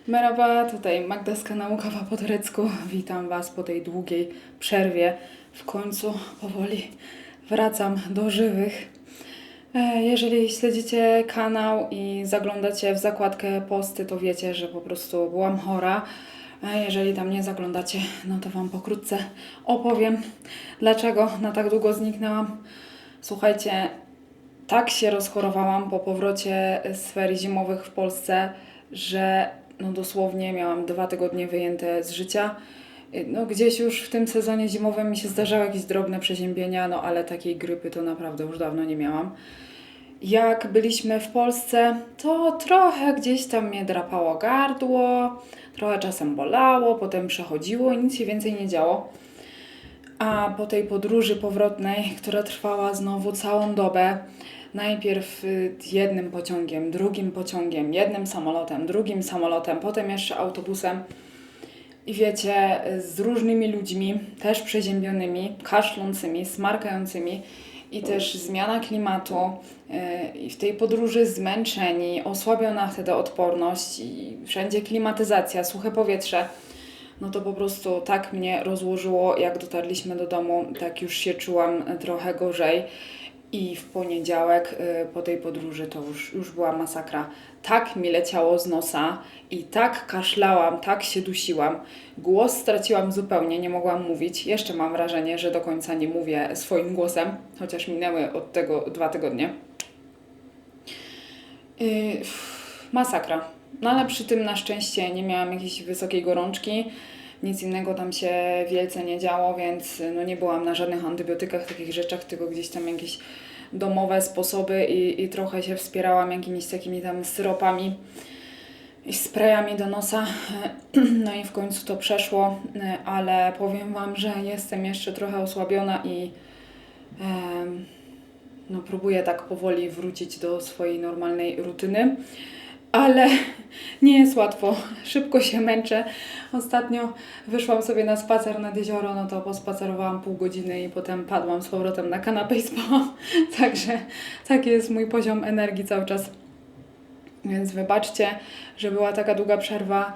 Merhaba, tutaj Magda z kanału Kawa po turecku. Witam Was po tej długiej przerwie. W końcu powoli wracam do żywych. Jeżeli śledzicie kanał i zaglądacie w zakładkę posty, to wiecie, że po prostu byłam chora. Jeżeli tam nie zaglądacie, no to Wam pokrótce opowiem, dlaczego na tak długo zniknęłam. Słuchajcie, tak się rozchorowałam po powrocie z ferii zimowych w Polsce, że no dosłownie miałam 2 tygodnie wyjęte z życia. No gdzieś już w tym sezonie zimowym mi się zdarzały jakieś drobne przeziębienia, no ale takiej grypy to naprawdę już dawno nie miałam. Jak byliśmy w Polsce, to trochę gdzieś tam mnie drapało gardło, trochę czasem bolało, potem przechodziło i nic się więcej nie działo. A po tej podróży powrotnej, która trwała znowu całą dobę, najpierw jednym pociągiem, drugim pociągiem, jednym samolotem, drugim samolotem, potem jeszcze autobusem. I wiecie, z różnymi ludźmi, też przeziębionymi, kaszlącymi, smarkającymi i też zmiana klimatu i w tej podróży zmęczeni, osłabiona wtedy odporność i wszędzie klimatyzacja, suche powietrze. No to po prostu tak mnie rozłożyło, jak dotarliśmy do domu, tak już się czułam trochę gorzej. I w poniedziałek po tej podróży to już była masakra. Tak mi leciało z nosa i tak kaszlałam, tak się dusiłam. Głos straciłam zupełnie, nie mogłam mówić. Jeszcze mam wrażenie, że do końca nie mówię swoim głosem, chociaż minęły od tego 2 tygodnie. Masakra. No ale przy tym na szczęście nie miałam jakiejś wysokiej gorączki. Nic innego tam się wielce nie działo, więc no nie byłam na żadnych antybiotykach, takich rzeczach, tylko gdzieś tam jakieś domowe sposoby i trochę się wspierałam jakimiś takimi tam syropami i sprayami do nosa. No i w końcu to przeszło, ale powiem Wam, że jestem jeszcze trochę osłabiona i no próbuję tak powoli wrócić do swojej normalnej rutyny. Ale nie jest łatwo, szybko się męczę. Ostatnio wyszłam sobie na spacer nad jezioro, no to pospacerowałam pół godziny i potem padłam z powrotem na kanapę i spałam. Także taki jest mój poziom energii cały czas. Więc wybaczcie, że była taka długa przerwa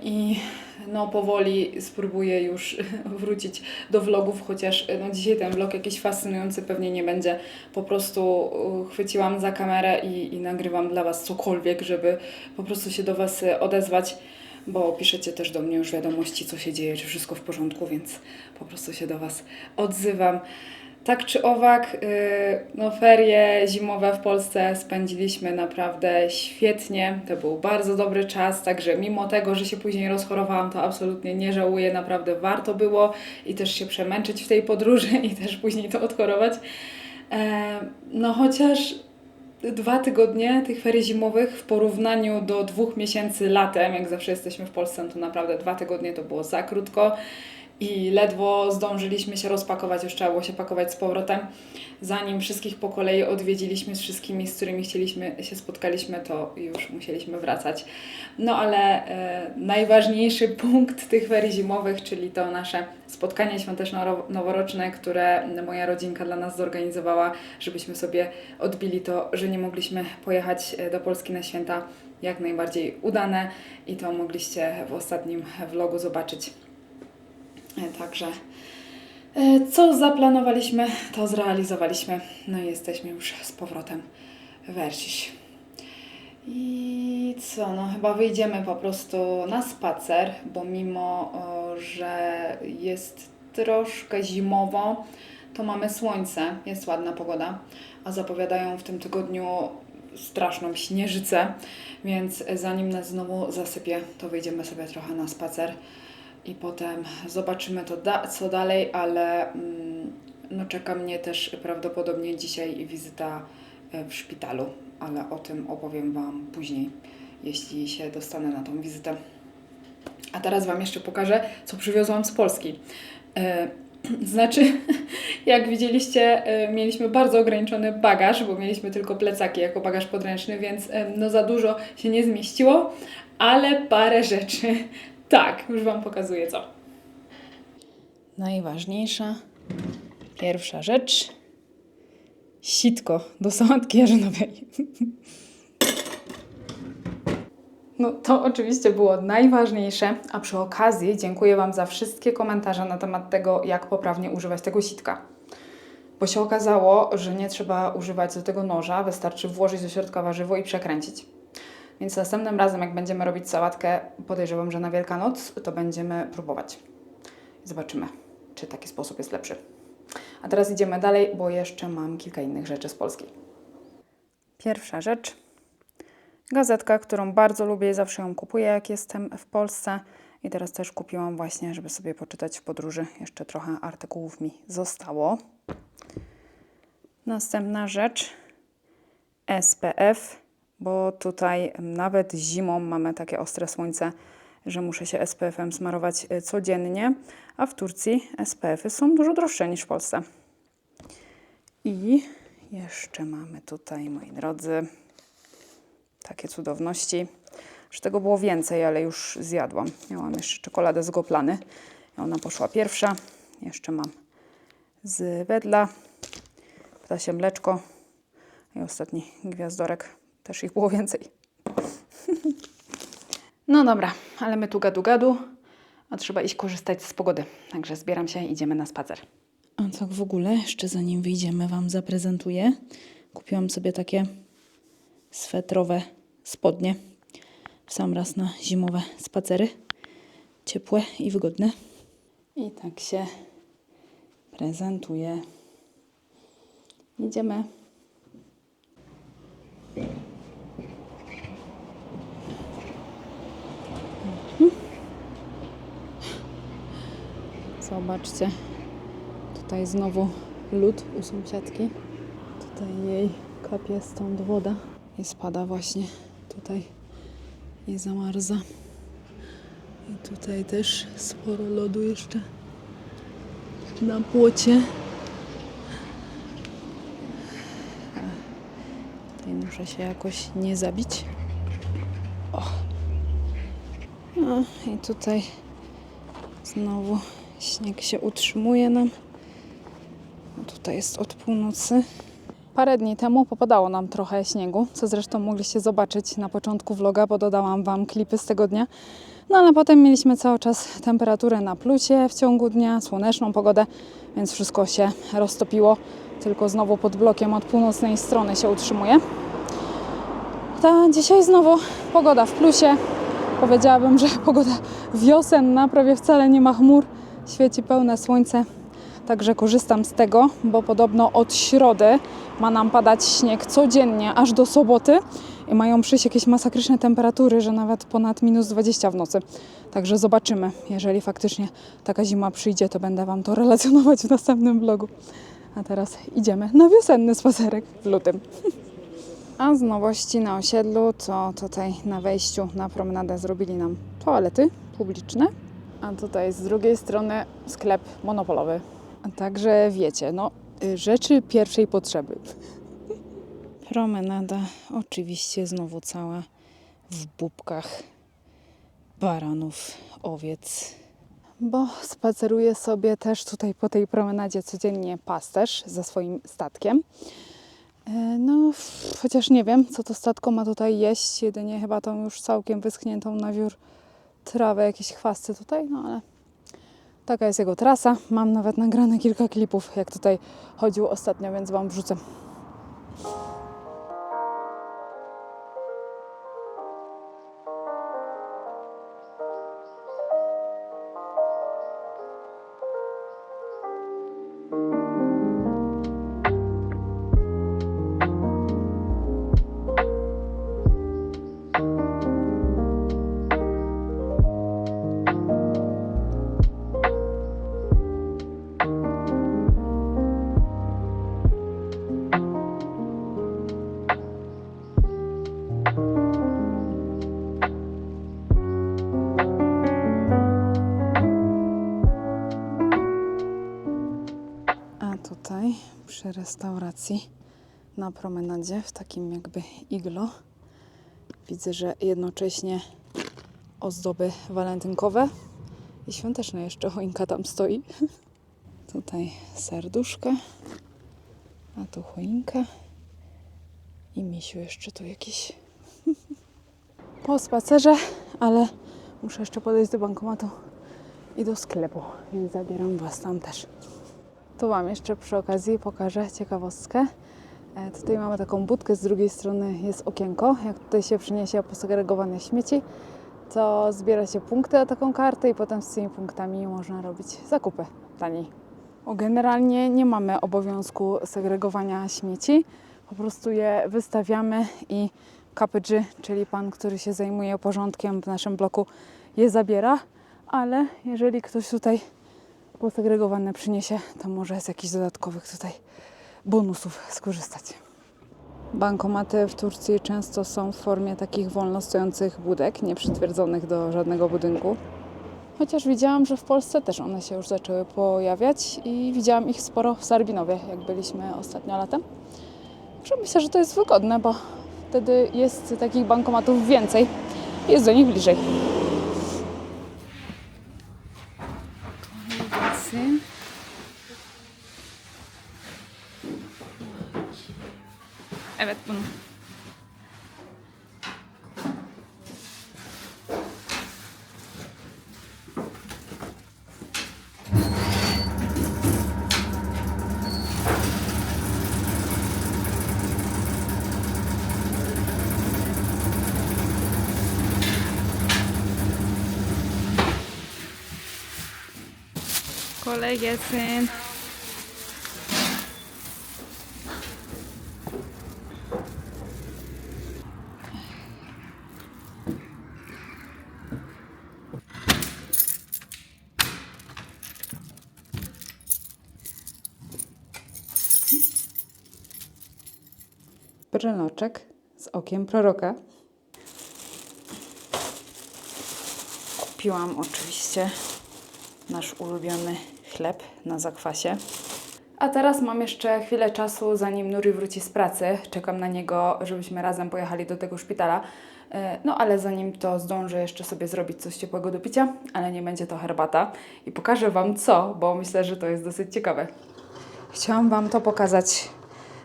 i no powoli spróbuję już wrócić do vlogów, chociaż no dzisiaj ten vlog jakiś fascynujący pewnie nie będzie. Po prostu chwyciłam za kamerę i nagrywam dla Was cokolwiek, żeby po prostu się do Was odezwać, bo piszecie też do mnie już wiadomości, co się dzieje, czy wszystko w porządku, więc po prostu się do Was odzywam. Tak czy owak, no ferie zimowe w Polsce spędziliśmy naprawdę świetnie. To był bardzo dobry czas, także mimo tego, że się później rozchorowałam, to absolutnie nie żałuję, naprawdę warto było i też się przemęczyć w tej podróży i też później to odchorować. No chociaż 2 tygodnie tych ferii zimowych w porównaniu do 2 miesięcy latem, jak zawsze jesteśmy w Polsce, no to naprawdę 2 tygodnie to było za krótko. I ledwo zdążyliśmy się rozpakować, już trzeba było się pakować z powrotem. Zanim wszystkich po kolei odwiedziliśmy z wszystkimi, z którymi się spotkaliśmy, to już musieliśmy wracać. No ale najważniejszy punkt tych ferii zimowych, czyli to nasze spotkanie świąteczno-noworoczne, które moja rodzinka dla nas zorganizowała, żebyśmy sobie odbili to, że nie mogliśmy pojechać do Polski na święta, jak najbardziej udane i to mogliście w ostatnim vlogu zobaczyć. Także co zaplanowaliśmy, to zrealizowaliśmy. No i jesteśmy już z powrotem w Erciś. I co, no chyba wyjdziemy po prostu na spacer, bo mimo, że jest troszkę zimowo, to mamy słońce, jest ładna pogoda, a zapowiadają w tym tygodniu straszną śnieżycę, więc zanim nas znowu zasypie, to wyjdziemy sobie trochę na spacer. I potem zobaczymy co dalej, ale no czeka mnie też prawdopodobnie dzisiaj wizyta w szpitalu, ale o tym opowiem Wam później, jeśli się dostanę na tą wizytę. A teraz Wam jeszcze pokażę, co przywiozłam z Polski. Znaczy, jak widzieliście, mieliśmy bardzo ograniczony bagaż, bo mieliśmy tylko plecaki jako bagaż podręczny, więc no za dużo się nie zmieściło, ale parę rzeczy tak, już Wam pokazuję co. Najważniejsza, pierwsza rzecz, sitko do sałatki jarzynowej. No to oczywiście było najważniejsze, a przy okazji dziękuję Wam za wszystkie komentarze na temat tego, jak poprawnie używać tego sitka. Bo się okazało, że nie trzeba używać do tego noża, wystarczy włożyć do środka warzywo i przekręcić. Więc następnym razem, jak będziemy robić sałatkę, podejrzewam, że na Wielkanoc, to będziemy próbować. Zobaczymy, czy taki sposób jest lepszy. A teraz idziemy dalej, bo jeszcze mam kilka innych rzeczy z Polski. Pierwsza rzecz. Gazetka, którą bardzo lubię i zawsze ją kupuję, jak jestem w Polsce. I teraz też kupiłam właśnie, żeby sobie poczytać w podróży. Jeszcze trochę artykułów mi zostało. Następna rzecz. SPF, bo tutaj nawet zimą mamy takie ostre słońce, że muszę się SPF-em smarować codziennie, a w Turcji SPF-y są dużo droższe niż w Polsce. I jeszcze mamy tutaj, moi drodzy, takie cudowności. Już tego było więcej, ale już zjadłam. Miałam jeszcze czekoladę z Goplany. Ona poszła pierwsza. Jeszcze mam z Wedla, ptasie mleczko i ostatni gwiazdorek. Też ich było więcej. No dobra, ale my tu gadu, a trzeba iść korzystać z pogody. Także zbieram się i idziemy na spacer. A tak w ogóle, jeszcze zanim wyjdziemy, Wam zaprezentuję. Kupiłam sobie takie swetrowe spodnie. W sam raz na zimowe spacery. Ciepłe i wygodne. I tak się prezentuje. Idziemy. Zobaczcie. Tutaj znowu lód u sąsiadki. Tutaj jej kapie stąd woda. I spada właśnie tutaj. I zamarza. I tutaj też sporo lodu jeszcze na płocie. Tutaj muszę się jakoś nie zabić. O. No i tutaj znowu śnieg się utrzymuje nam. No tutaj jest od północy. Parę dni temu popadało nam trochę śniegu, co zresztą mogliście zobaczyć na początku vloga, bo dodałam Wam klipy z tego dnia. No ale potem mieliśmy cały czas temperaturę na plusie w ciągu dnia, słoneczną pogodę, więc wszystko się roztopiło. Tylko znowu pod blokiem od północnej strony się utrzymuje. Dzisiaj znowu pogoda w plusie. Powiedziałabym, że pogoda wiosenna, prawie wcale nie ma chmur. Świeci pełne słońce. Także korzystam z tego, bo podobno od środy ma nam padać śnieg codziennie, aż do soboty. I mają przyjść jakieś masakryczne temperatury, że nawet ponad -20 w nocy. Także zobaczymy. Jeżeli faktycznie taka zima przyjdzie, to będę Wam to relacjonować w następnym vlogu. A teraz idziemy na wiosenny spacerek w lutym. A z nowości na osiedlu, to tutaj na wejściu na promenadę zrobili nam toalety publiczne. A tutaj z drugiej strony sklep monopolowy. A także wiecie, no rzeczy pierwszej potrzeby. Promenada oczywiście znowu cała w bubkach baranów, owiec. Bo spaceruję sobie też tutaj po tej promenadzie codziennie pasterz ze swoim statkiem. No, chociaż nie wiem, co to statko ma tutaj jeść. Jedynie chyba tą już całkiem wyschniętą na wiór trawę, jakieś chwasty tutaj, no ale taka jest jego trasa. Mam nawet nagrane kilka klipów, jak tutaj chodził ostatnio, więc Wam wrzucę. Tutaj przy restauracji na promenadzie w takim jakby iglo widzę, że jednocześnie ozdoby walentynkowe i świąteczna jeszcze choinka tam stoi. Tutaj serduszka, a tu choinka i misiu jeszcze tu jakiś. po spacerze, ale muszę jeszcze podejść do bankomatu i do sklepu, więc zabieram Was tam też. Tu Wam jeszcze przy okazji pokażę ciekawostkę. Tutaj mamy taką budkę, z drugiej strony jest okienko. Jak tutaj się przyniesie posegregowane śmieci, to zbiera się punkty na taką kartę i potem z tymi punktami można robić zakupy taniej. Generalnie nie mamy obowiązku segregowania śmieci, po prostu je wystawiamy i kapydży, czyli pan, który się zajmuje porządkiem w naszym bloku, je zabiera, ale jeżeli ktoś tutaj posegregowane przyniesie, to może z jakichś dodatkowych tutaj bonusów skorzystać. Bankomaty w Turcji często są w formie takich wolno stojących budek, nie przytwierdzonych do żadnego budynku. Chociaż widziałam, że w Polsce też one się już zaczęły pojawiać i widziałam ich sporo w Sarbinowie, jak byliśmy ostatnio latem. Myślę, że to jest wygodne, bo wtedy jest takich bankomatów więcej i jest do nich bliżej. Evet bunu. Kolay gelsin. Bryloczek z okiem proroka. Kupiłam oczywiście nasz ulubiony chleb na zakwasie. A teraz mam jeszcze chwilę czasu, zanim Nuri wróci z pracy. Czekam na niego, żebyśmy razem pojechali do tego szpitala. No ale zanim to zdążę jeszcze sobie zrobić coś ciepłego do picia, ale nie będzie to herbata. I pokażę Wam co, bo myślę, że to jest dosyć ciekawe. Chciałam Wam to pokazać.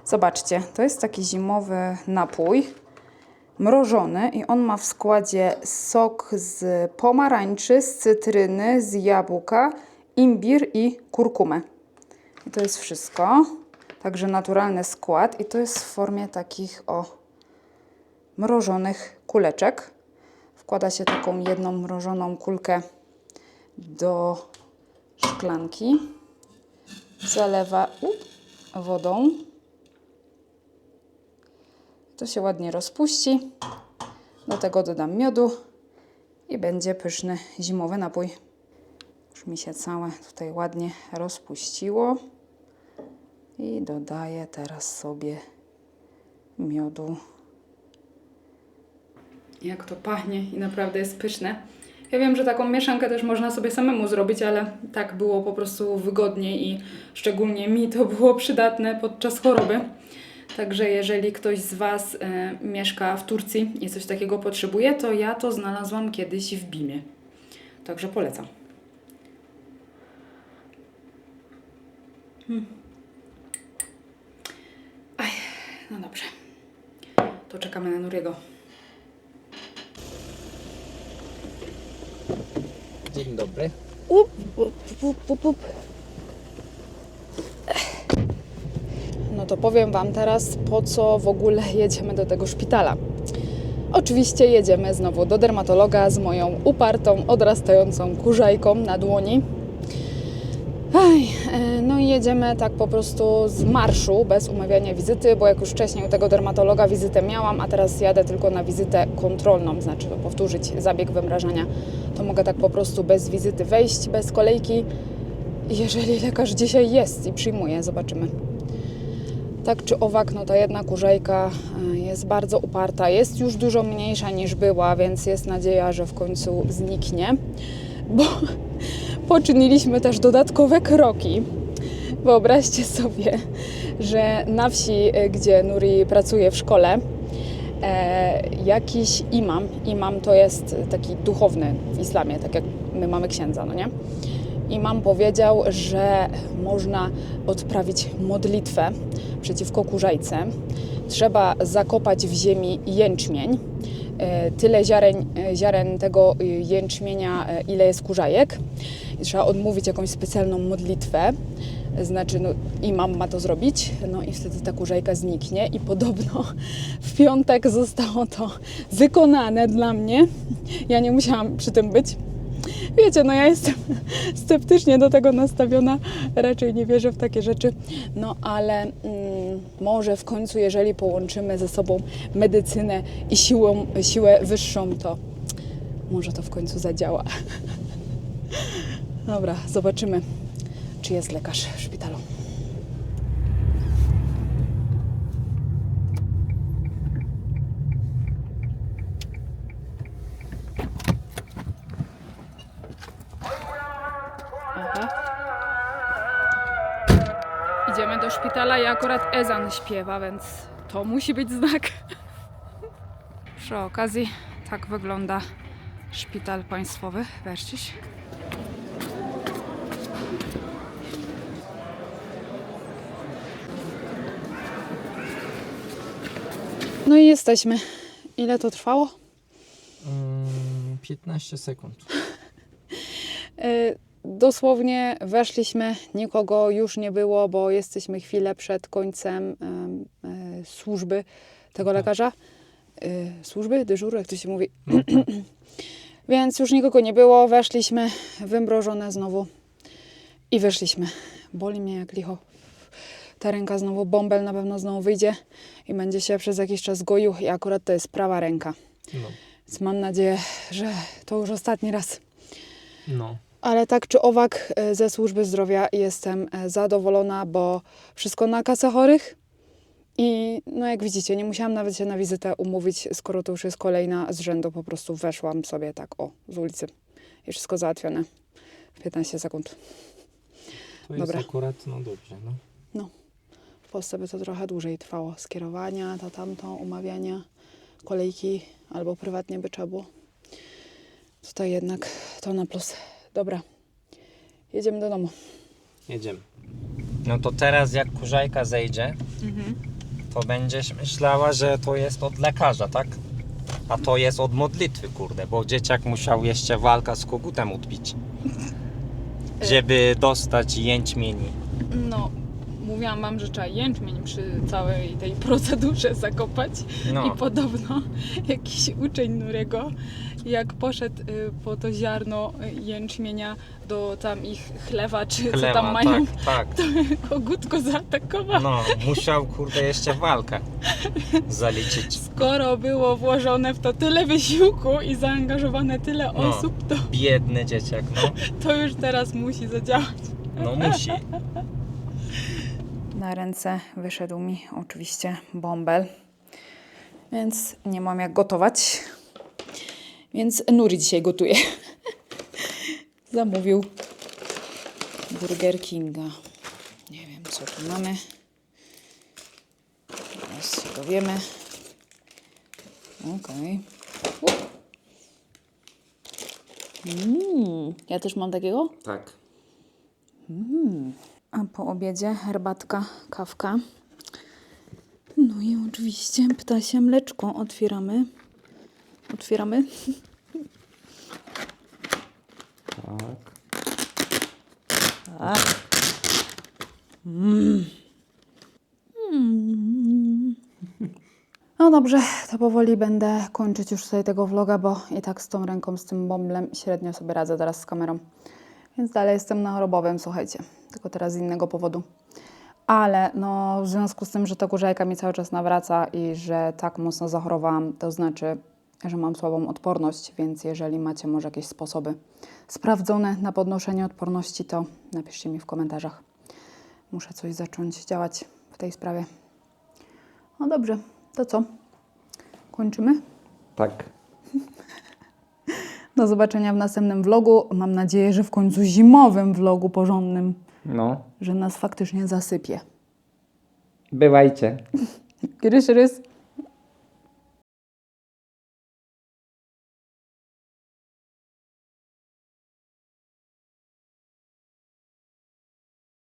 Zobaczcie, to jest taki zimowy napój, mrożony i on ma w składzie sok z pomarańczy, z cytryny, z jabłka, imbir i kurkumę. I to jest wszystko. Także naturalny skład i to jest w formie takich mrożonych kuleczek. Wkłada się taką jedną mrożoną kulkę do szklanki. Zalewa wodą. To się ładnie rozpuści. Do tego dodam miodu i będzie pyszny zimowy napój. Już mi się całe tutaj ładnie rozpuściło. I dodaję teraz sobie miodu. Jak to pachnie i naprawdę jest pyszne. Ja wiem, że taką mieszankę też można sobie samemu zrobić, ale tak było po prostu wygodniej i szczególnie mi to było przydatne podczas choroby. Także jeżeli ktoś z Was mieszka w Turcji i coś takiego potrzebuje, to ja to znalazłam kiedyś w Bimie. Także polecam. Aj, no dobrze. To czekamy na Nuriego. Dzień dobry. No to powiem Wam teraz, po co w ogóle jedziemy do tego szpitala. Oczywiście jedziemy znowu do dermatologa z moją upartą, odrastającą kurzajką na dłoni. No i jedziemy tak po prostu z marszu, bez umawiania wizyty, bo jak już wcześniej u tego dermatologa wizytę miałam, a teraz jadę tylko na wizytę kontrolną, znaczy powtórzyć zabieg wymrażania, to mogę tak po prostu bez wizyty wejść, bez kolejki, jeżeli lekarz dzisiaj jest i przyjmuje, zobaczymy. Tak czy owak, no ta jedna kurzajka jest bardzo uparta, jest już dużo mniejsza niż była, więc jest nadzieja, że w końcu zniknie, bo poczyniliśmy też dodatkowe kroki. Wyobraźcie sobie, że na wsi, gdzie Nuri pracuje w szkole, jakiś imam to jest taki duchowny w islamie, tak jak my mamy księdza, no nie? Imam powiedział, że można odprawić modlitwę przeciwko kurzajce. Trzeba zakopać w ziemi jęczmień, tyle ziaren tego jęczmienia, ile jest kurzajek. I trzeba odmówić jakąś specjalną modlitwę. Znaczy, no, imam ma to zrobić, no i wtedy ta kurzajka zniknie i podobno w piątek zostało to wykonane dla mnie. Ja nie musiałam przy tym być. Wiecie, no ja jestem sceptycznie do tego nastawiona, raczej nie wierzę w takie rzeczy, no ale może w końcu, jeżeli połączymy ze sobą medycynę i siłę wyższą, to może to w końcu zadziała. Dobra, zobaczymy, czy jest lekarz w szpitalu. Aha. Idziemy do szpitala i akurat ezan śpiewa, więc to musi być znak. Przy okazji tak wygląda szpital państwowy w Erciś. No i jesteśmy. Ile to trwało? 15 sekund. Dosłownie weszliśmy, nikogo już nie było, bo jesteśmy chwilę przed końcem służby tego lekarza. Służby? Dyżuru, jak to się mówi. No, tak. Więc już nikogo nie było, weszliśmy, wymrożone znowu i wyszliśmy. Boli mnie jak licho. Ta ręka znowu, bąbel na pewno znowu wyjdzie i będzie się przez jakiś czas goił i akurat to jest prawa ręka. No. Więc mam nadzieję, że to już ostatni raz. No. Ale tak czy owak ze służby zdrowia jestem zadowolona, bo wszystko na kasę chorych. I no jak widzicie, nie musiałam nawet się na wizytę umówić, skoro to już jest kolejna z rzędu. Po prostu weszłam sobie tak z ulicy i wszystko załatwione w 15 sekund. To jest Dobra. akurat, no dobrze, no. W Polsce by to trochę dłużej trwało. Skierowania, to tamto, umawiania, kolejki albo prywatnie by trzeba było. Tutaj jednak to na plus. Dobra, jedziemy do domu. Jedziemy. No to teraz jak kurzajka zejdzie, to będziesz myślała, że to jest od lekarza, tak? A to jest od modlitwy, kurde, bo dzieciak musiał jeszcze walkę z kogutem odbić, żeby dostać jęczmieni. No, mówiłam wam, że trzeba jęczmień przy całej tej procedurze zakopać. No. I podobno jakiś uczeń Nurego, jak poszedł po to ziarno jęczmienia do tam ich chlewa, czy co tam mają, tak. to kogut zaatakował. No, musiał, kurde, jeszcze walkę zaliczyć. Skoro było włożone w to tyle wysiłku i zaangażowane tyle No. osób, Biedny dzieciak, no. to już teraz musi zadziałać. No musi. Na ręce wyszedł mi oczywiście bąbel, więc nie mam jak gotować. Więc Nuri dzisiaj gotuje. Zamówił Burger Kinga. Nie wiem, co tu mamy. Teraz się dowiemy. Okej. Ja też mam takiego? Tak. A po obiedzie herbatka, kawka. No i oczywiście ptasie mleczko. Otwieramy. Otwieramy. Tak. Tak. No dobrze, to powoli będę kończyć już tutaj tego vloga, bo i tak z tą ręką, z tym bąblem średnio sobie radzę teraz z kamerą. Więc dalej jestem na chorobowym, słuchajcie. Tylko teraz z innego powodu. Ale no w związku z tym, że ta kurzajka mi cały czas nawraca i że tak mocno zachorowałam, to znaczy, że mam słabą odporność, więc jeżeli macie może jakieś sposoby sprawdzone na podnoszenie odporności, to napiszcie mi w komentarzach. Muszę coś zacząć działać w tej sprawie. No dobrze, to co? Kończymy? Tak. Do zobaczenia w następnym vlogu. Mam nadzieję, że w końcu zimowym vlogu porządnym, No. że nas faktycznie zasypie. Bywajcie. Rys, rys.